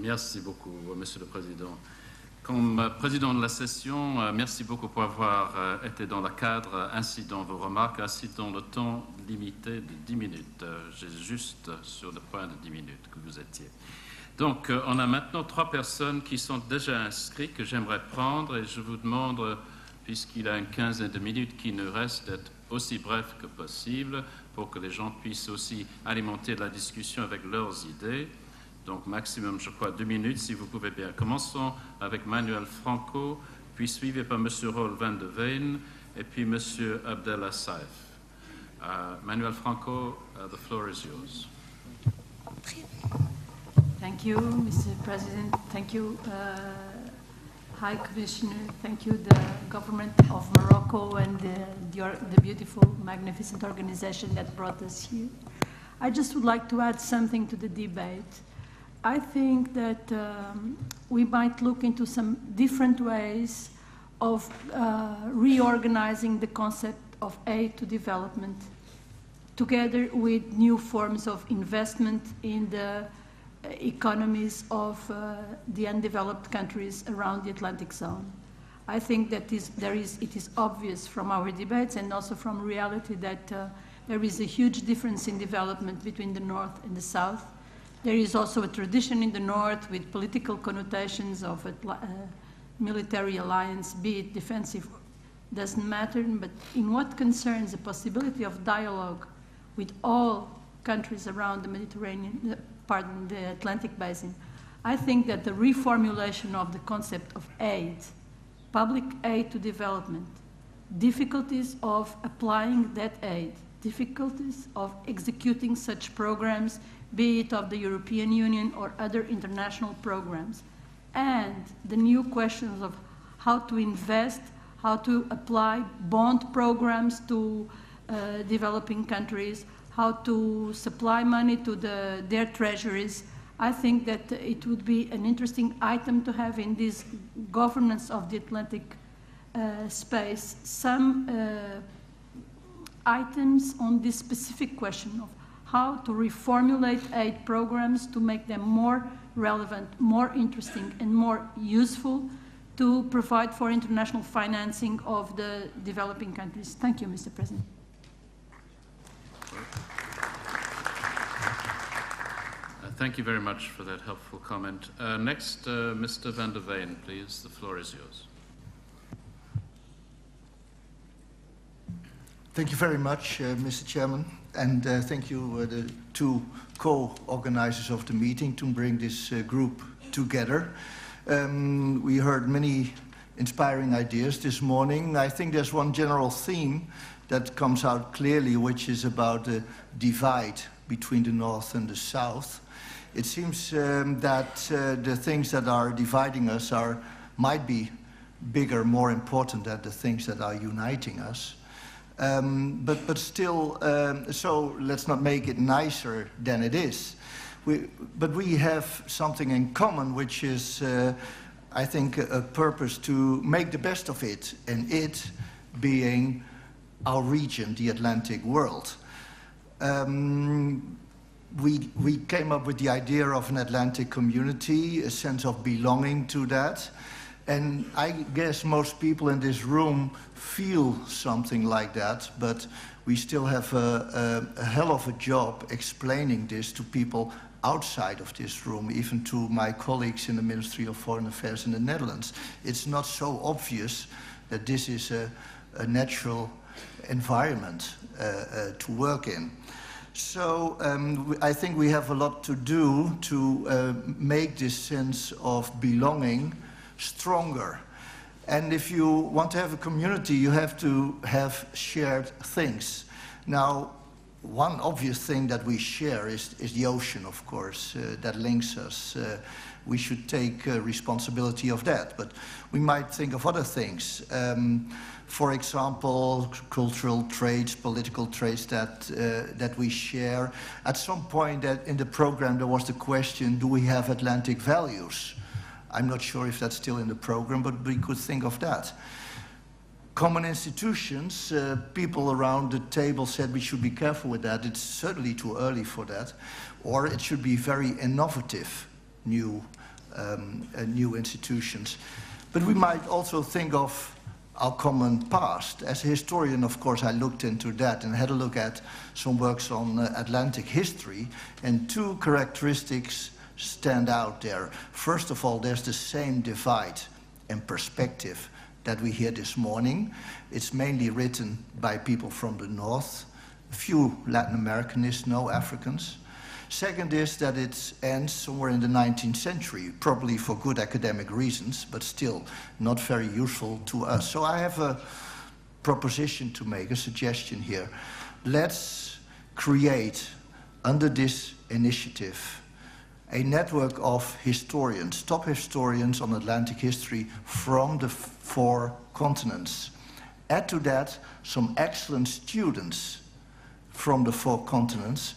Merci beaucoup, Monsieur le Président. Comme président de la session, merci beaucoup pour avoir été dans le cadre, ainsi dans vos remarques, ainsi dans le temps limité de 10 minutes. J'ai juste sur le point de 10 minutes que vous étiez. Donc, on a maintenant 3 personnes qui sont déjà inscrites que j'aimerais prendre et je vous demande, puisqu'il a une quinzaine de minutes qui nous reste, d'être aussi bref que possible pour que les gens puissent aussi alimenter la discussion avec leurs idées. Donc, maximum, je crois, 2 minutes, si vous pouvez bien. Commençons avec Manuel Franco, puis suivi par M. Roel van de Veen, et puis M. Abdel Saif. Manuel Franco, the floor is yours. Thank you, Mr. President. Thank you, High Commissioner. Thank you, the government of Morocco and the beautiful, magnificent organization that brought us here. I just would like to add something to the debate. I think that we might look into some different ways of reorganizing the concept of aid to development, together with new forms of investment in the economies of the undeveloped countries around the Atlantic zone. I think that it is obvious from our debates and also from reality that there is a huge difference in development between the North and the South. There is also a tradition in the North with political connotations of a military alliance, be it defensive, doesn't matter, but in what concerns the possibility of dialogue with all countries around the Mediterranean, the Atlantic basin, I think that the reformulation of the concept of aid, public aid to development, difficulties of applying that aid, difficulties of executing such programs, be it of the European Union or other international programs, and the new questions of how to invest, how to apply bond programs to developing countries, how to supply money to their treasuries. I think that it would be an interesting item to have in this governance of the Atlantic space, some items on this specific question of how to reformulate aid programs to make them more relevant, more interesting, and more useful to provide for international financing of the developing countries. Thank you, Mr. President. Thank you very much for that helpful comment. Next, Mr. van der Veen, please. The floor is yours. Thank you very much, Mr. Chairman, and thank you, the 2 co-organizers of the meeting, to bring this group together. We heard many inspiring ideas this morning. I think there's one general theme that comes out clearly, which is about the divide between the North and the South. It seems that the things that are dividing us might be bigger, more important than the things that are uniting us. But still, so let's not make it nicer than it is. But we have something in common, which is, I think, a purpose to make the best of it, and it being our region, the Atlantic world. We came up with the idea of an Atlantic community, a sense of belonging to that. And I guess most people in this room feel something like that, but we still have a hell of a job explaining this to people outside of this room, even to my colleagues in the Ministry of Foreign Affairs in the Netherlands. It's not so obvious that this is a natural environment to work in. So I think we have a lot to do to make this sense of belonging stronger. And if you want to have a community, you have to have shared things. Now, one obvious thing that we share is the ocean, of course, that links us. We should take responsibility of that, but we might think of other things. For example, cultural traits, political traits that we share. At some point in the program, there was the question, do we have Atlantic values? I'm not sure if that's still in the program, but we could think of that. Common institutions, people around the table said we should be careful with that. It's certainly too early for that. Or it should be very innovative, new new institutions. But we might also think of our common past. As a historian, of course, I looked into that and had a look at some works on Atlantic history, and two characteristics stand out there. First of all, there's the same divide and perspective that we hear this morning. It's mainly written by people from the north, a few Latin Americanists, no Africans. Second is that it ends somewhere in the 19th century, probably for good academic reasons, but still not very useful to us. So I have a proposition to make, a suggestion here. Let's create, under this initiative, a network of historians, top historians on Atlantic history from the 4 continents. Add to that some excellent students from the 4 continents,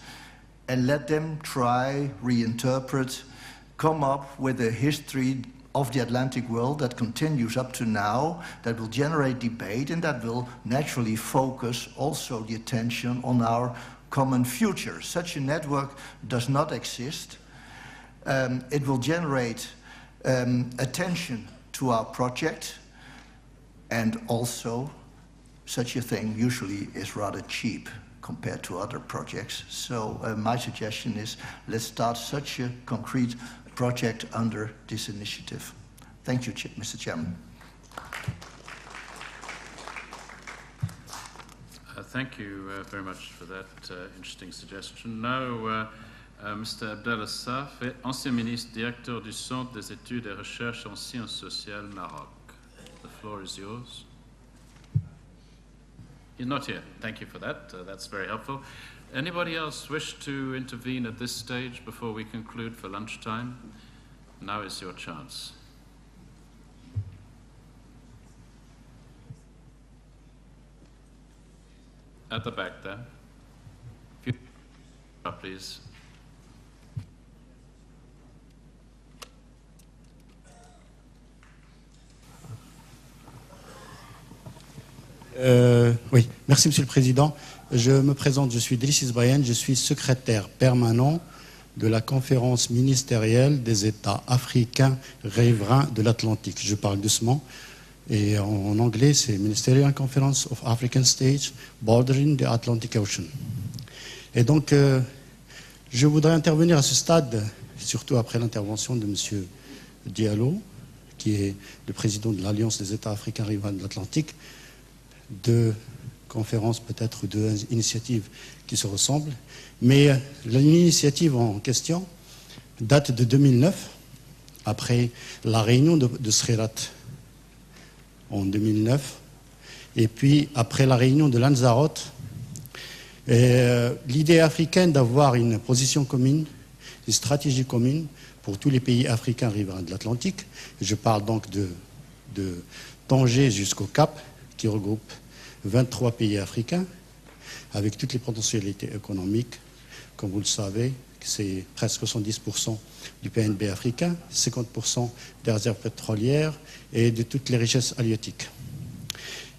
and let them try, reinterpret, come up with a history of the Atlantic world that continues up to now, that will generate debate, and that will naturally focus also the attention on our common future. Such a network does not exist. It will generate attention to our project, and also such a thing usually is rather cheap compared to other projects. So my suggestion is, let's start such a concrete project under this initiative. Thank you, Mr. Chairman. Thank you very much for that interesting suggestion. Now, Mr. Abdel Assaf est ancien ministre directeur du Centre des études et recherches en sciences sociales Maroc. The floor is yours. You're not here. Thank you for that. That's very helpful. Anybody else wish to intervene at this stage before we conclude for lunchtime? Now is your chance. At the back there. Please. Oui, merci Monsieur le Président. Je me présente, je suis Driss Isbayen, je suis secrétaire permanent de la conférence ministérielle des États africains riverains de l'Atlantique. Je parle doucement, et en anglais c'est Ministerial Conference of African States Bordering the Atlantic Ocean. Et donc, je voudrais intervenir à ce stade, surtout après l'intervention de Monsieur Diallo, qui est le président de l'Alliance des États africains riverains de l'Atlantique. 2 conférences, peut-être 2 initiatives qui se ressemblent. Mais l'initiative en question date de 2009, après la réunion de Srerat en 2009, et puis après la réunion de Lanzarote. L'idée africaine d'avoir une position commune, une stratégie commune pour tous les pays africains riverains de l'Atlantique. Je parle donc de Tanger jusqu'au Cap, qui regroupe 23 pays africains, avec toutes les potentialités économiques. Comme vous le savez, c'est presque 70% du PNB africain, 50% des réserves pétrolières et de toutes les richesses halieutiques.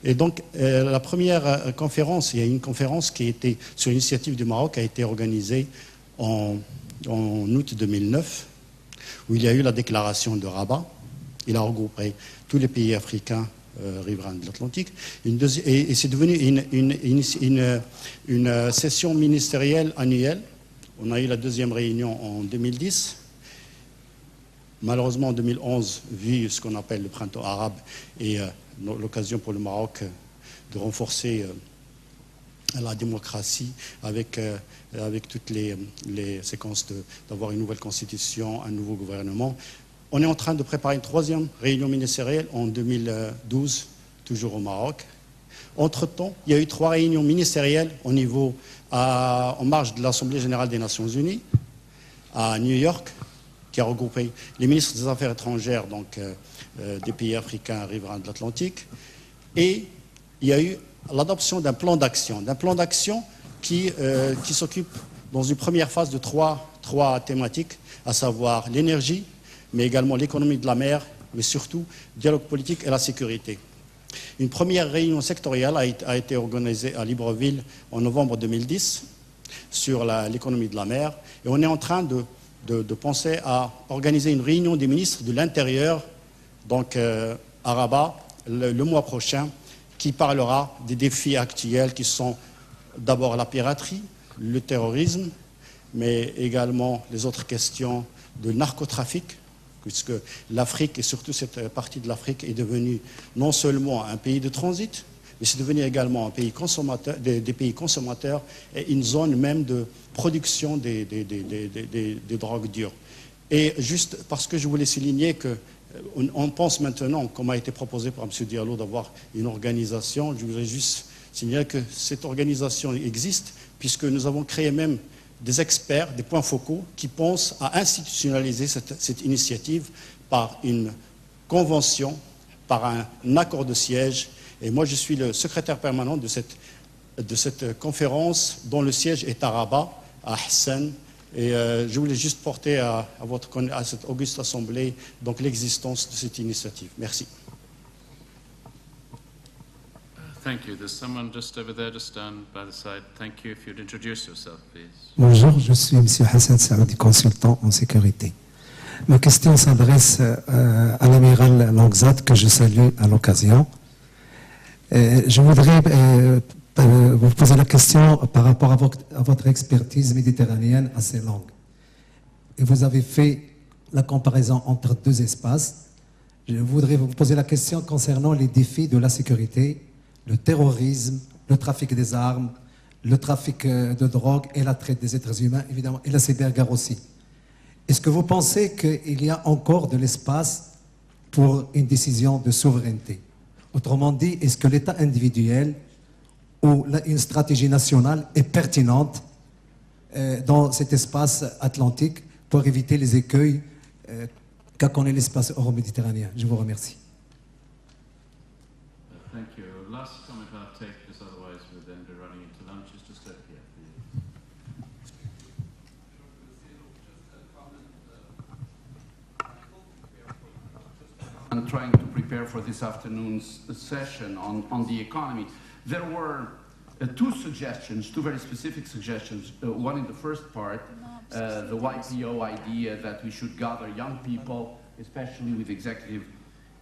Et donc, la première conférence, il y a une conférence qui a été, sur l'initiative du Maroc, a été organisée en août 2009, où il y a eu la déclaration de Rabat. Il a regroupé tous les pays africains riverains de l'Atlantique. Et c'est devenu une session ministérielle annuelle. On a eu la 2e réunion en 2010. Malheureusement, en 2011, vu ce qu'on appelle le printemps arabe et l'occasion pour le Maroc de renforcer la démocratie avec toutes les séquences d'avoir une nouvelle constitution, un nouveau gouvernement. On est en train de préparer une 3e réunion ministérielle en 2012, toujours au Maroc. Entre-temps, il y a eu 3 réunions ministérielles au niveau, en marge de l'Assemblée générale des Nations Unies, à New York, qui a regroupé les ministres des Affaires étrangères donc, des pays africains riverains de l'Atlantique. Et il y a eu l'adoption d'un plan d'action qui s'occupe dans une première phase de trois thématiques, à savoir l'énergie, mais également l'économie de la mer, mais surtout le dialogue politique et la sécurité. Une première réunion sectorielle a été organisée à Libreville en novembre 2010 sur l'économie de la mer, et on est en train de de penser à organiser une réunion des ministres de l'Intérieur, donc à Rabat, le mois prochain, qui parlera des défis actuels qui sont d'abord la piraterie, le terrorisme, mais également les autres questions de narcotrafic, puisque l'Afrique, et surtout cette partie de l'Afrique, est devenue non seulement un pays de transit, mais c'est devenu également un pays consommateur, des pays consommateurs et une zone même de production des drogues dures. Et juste parce que je voulais souligner qu'on pense maintenant, comme a été proposé par M. Diallo, d'avoir une organisation, je voudrais juste signaler que cette organisation existe, puisque nous avons créé même des experts, des points focaux, qui pensent à institutionnaliser cette initiative par une convention, par un accord de siège. Et moi, je suis le secrétaire permanent de cette conférence dont le siège est à Rabat, à Hassan. Et je voulais juste porter à cette auguste assemblée donc l'existence de cette initiative. Merci. Thank you. There's someone just over there to stand by the side. Thank you. If you'd introduce yourself, please. Bonjour, je suis M. Hassan Saoudi, consultant en sécurité. Ma question s'adresse à l'amiral Langzat, que je salue à l'occasion. Je voudrais vous poser la question par rapport à votre expertise méditerranéenne assez longue. Et vous avez fait la comparaison entre deux espaces. Je voudrais vous poser la question concernant les défis de la sécurité, le terrorisme, le trafic des armes, le trafic de drogue et la traite des êtres humains, évidemment, et la cyberguerre aussi. Est-ce que vous pensez qu'il y a encore de l'espace pour une décision de souveraineté? Autrement dit, est-ce que l'État individuel ou une stratégie nationale est pertinente dans cet espace atlantique pour éviter les écueils qu'a connu l'espace euro-méditerranéen? Je vous remercie. Thank you. Last comment I'll take, because otherwise we'll then be running into lunch, is just over here, please. I'm trying to prepare for this afternoon's session on the economy. There were two suggestions, two very specific suggestions. One in the first part, the YPO idea that we should gather young people, especially with executive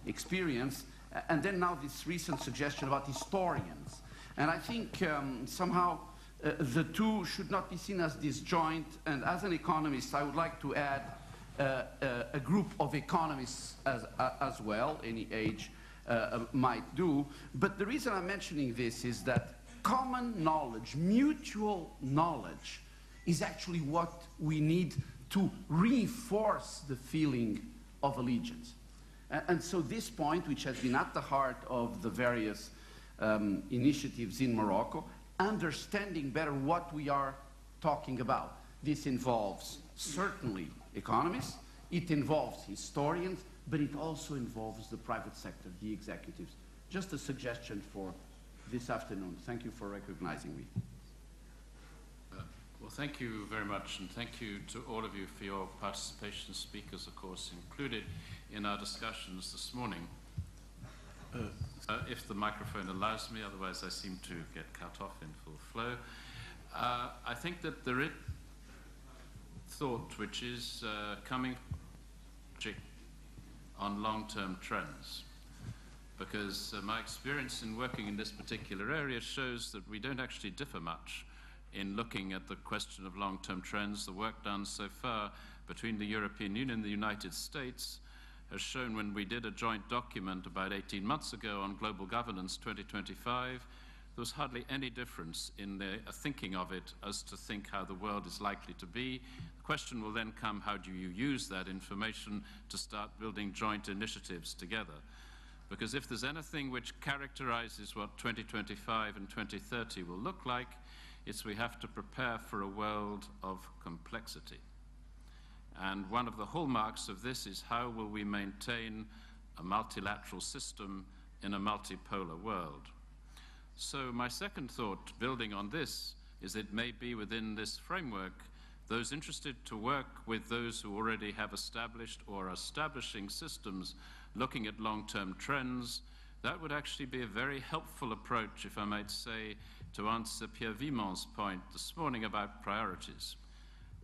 experience, and then now this recent suggestion about historians. And I think somehow the two should not be seen as disjoint, and as an economist I would like to add a group of economists as well, any age might do. But the reason I'm mentioning this is that common knowledge, mutual knowledge, is actually what we need to reinforce the feeling of allegiance. And so this point, which has been at the heart of the various initiatives in Morocco, understanding better what we are talking about. This involves certainly economists, it involves historians, but it also involves the private sector, the executives. Just a suggestion for this afternoon. Thank you for recognizing me. Well, thank you very much, and thank you to all of you for your participation. Speakers, of course, included in our discussions this morning. If the microphone allows me, otherwise I seem to get cut off in full flow. I think that there is thought which is coming on long-term trends, because my experience in working in this particular area shows that we don't actually differ much in looking at the question of long-term trends. The work done so far between the European Union and the United States has shown, when we did a joint document about 18 months ago on global governance 2025, there was hardly any difference in the thinking of it as to think how the world is likely to be. The question will then come, how do you use that information to start building joint initiatives together? Because if there's anything which characterizes what 2025 and 2030 will look like, it's we have to prepare for a world of complexity. And one of the hallmarks of this is how will we maintain a multilateral system in a multipolar world. So my second thought, building on this, is it may be within this framework, those interested to work with those who already have established or are establishing systems looking at long-term trends, that would actually be a very helpful approach, if I might say, to answer Pierre Vimon's point this morning about priorities.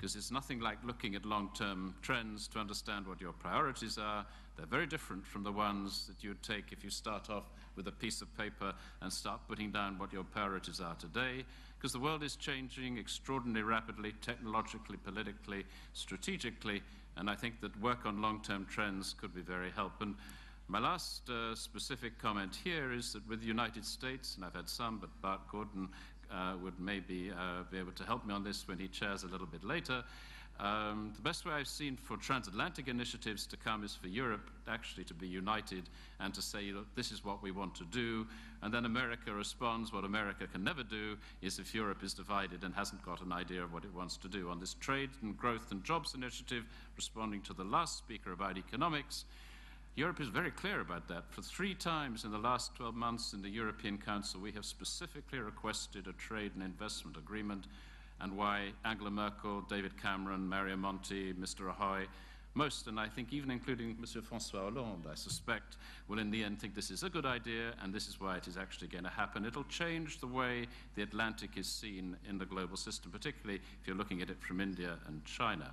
because it's nothing like looking at long-term trends to understand what your priorities are. They're very different from the ones that you'd take if you start off with a piece of paper and start putting down what your priorities are today, because the world is changing extraordinarily rapidly, technologically, politically, strategically, and I think that work on long-term trends could be very helpful. And my last specific comment here is that with the United States, and I've had some, but Bart Gordon would maybe be able to help me on this when he chairs a little bit later. The best way I've seen for transatlantic initiatives to come is for Europe actually to be united and to say, look, this is what we want to do, and then America responds. What America can never do is if Europe is divided and hasn't got an idea of what it wants to do. On this trade and growth and jobs initiative, responding to the last speaker about economics, Europe is very clear about that. For 3 times in the last 12 months in the European Council, we have specifically requested a trade and investment agreement, and why Angela Merkel, David Cameron, Mario Monti, Mr. Rajoy, most, and I think even including Mr. François Hollande, I suspect, will in the end think this is a good idea, and this is why it is actually going to happen. It'll change the way the Atlantic is seen in the global system, particularly if you're looking at it from India and China.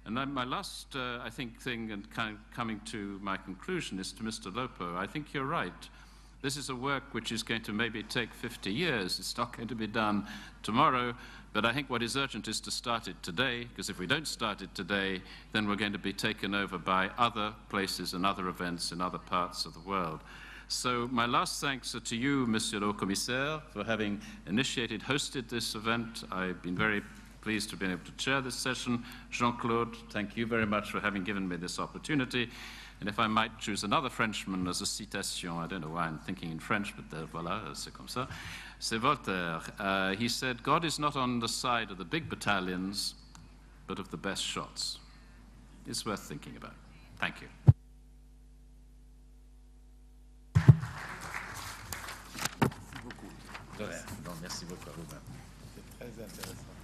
And then my last, I think, thing, and kind of coming to my conclusion, is to Mr. Lopo. I think you're right. This is a work which is going to maybe take 50 years. It's not going to be done tomorrow. But I think what is urgent is to start it today, because if we don't start it today, then we're going to be taken over by other places and other events in other parts of the world. So my last thanks are to you, Monsieur le Commissaire, for having hosted this event. I've been very pleased to be able to chair this session. Jean-Claude, thank you very much for having given me this opportunity. And if I might choose another Frenchman as a citation, I don't know why I'm thinking in French, but voilà, c'est comme ça. C'est Voltaire. He said, God is not on the side of the big battalions, but of the best shots. It's worth thinking about. Thank you. Merci beaucoup. Merci beaucoup à vous-même. C'est très intéressant.